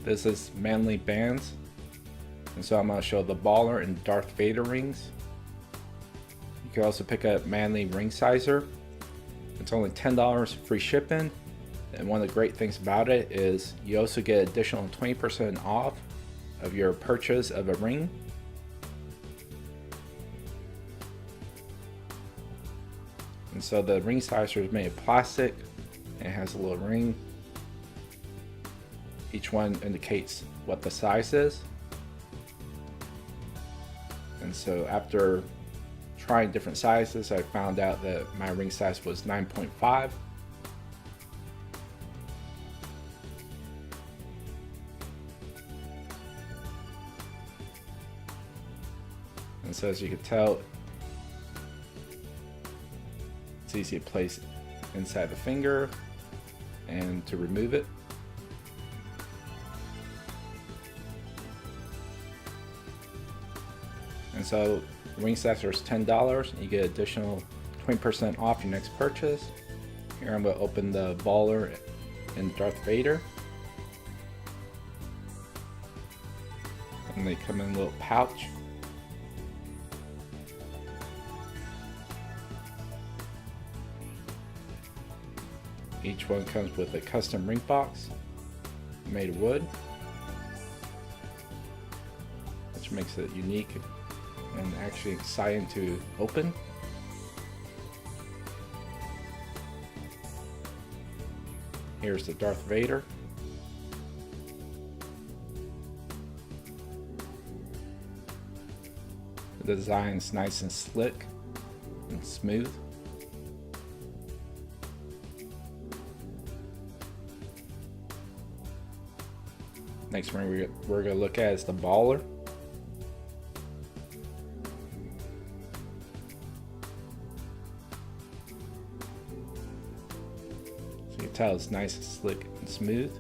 This is manly bands, and so I'm going to show the baller and Darth Vader rings. You can also pick up manly ring sizer. It's only $10 free shipping, and one of the great things about it is you also get additional 20% off of your purchase of a ring. And so the ring sizer is made of plastic and it has a little ring. Each one indicates what the size is. And so after trying different sizes, I found out that my ring size was 9.5. And so as you can tell, it's easy to place inside the finger and to remove it. And so the ring sizer is $10 and you get additional 20% off your next purchase. Here I'm going to open the baller and Darth Vader. And they come in a little pouch. Each one comes with a custom ring box made of wood, which makes it unique and actually exciting to open. Here's the Darth Vader. The design's nice and slick and smooth. Next ring we're going to look at is the baller. So you can tell it's nice and slick and smooth.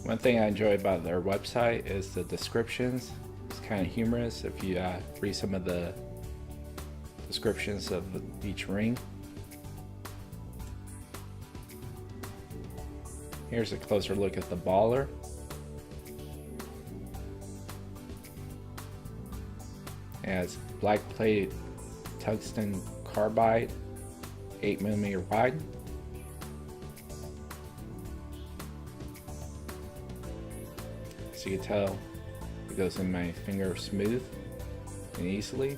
One thing I enjoy about their website is the descriptions. It's kind of humorous if you read some of the descriptions of each ring. Here's a closer look at the baller. It has black plated tungsten carbide, 8mm wide. So you can tell it goes in my finger smooth and easily.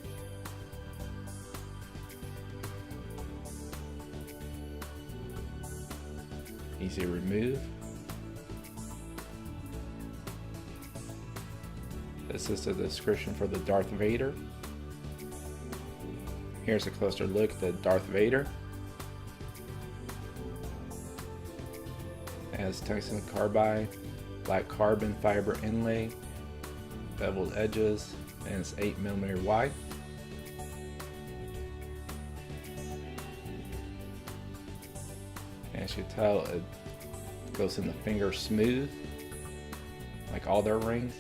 Easy to remove. This is the description for the Darth Vader. Here's a closer look at the Darth Vader. It has tungsten carbide, black carbon fiber inlay, beveled edges, and it's 8mm wide. As you can tell, it goes in the finger smooth, like all their rings,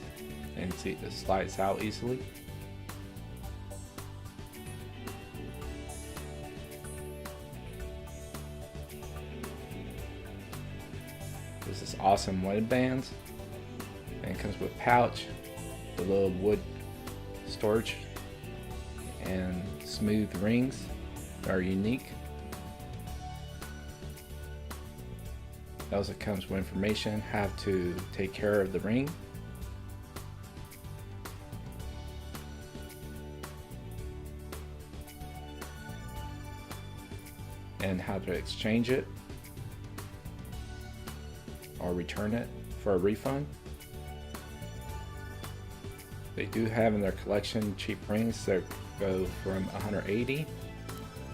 and see it slides out easily. This is awesome wedding bands, and it comes with a pouch, the little wood storage, and smooth rings that are unique. It also comes with information how to take care of the ring. And how to exchange it or return it for a refund. They do have in their collection cheap rings that go from $180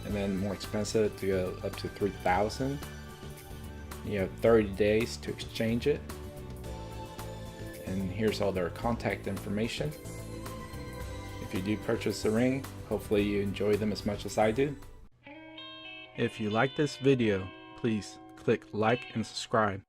and then more expensive to go up to $3,000. You have 30 days to exchange it. And here's all their contact information. If you do purchase the ring, hopefully you enjoy them as much as I do. If you like this video, please click like and subscribe.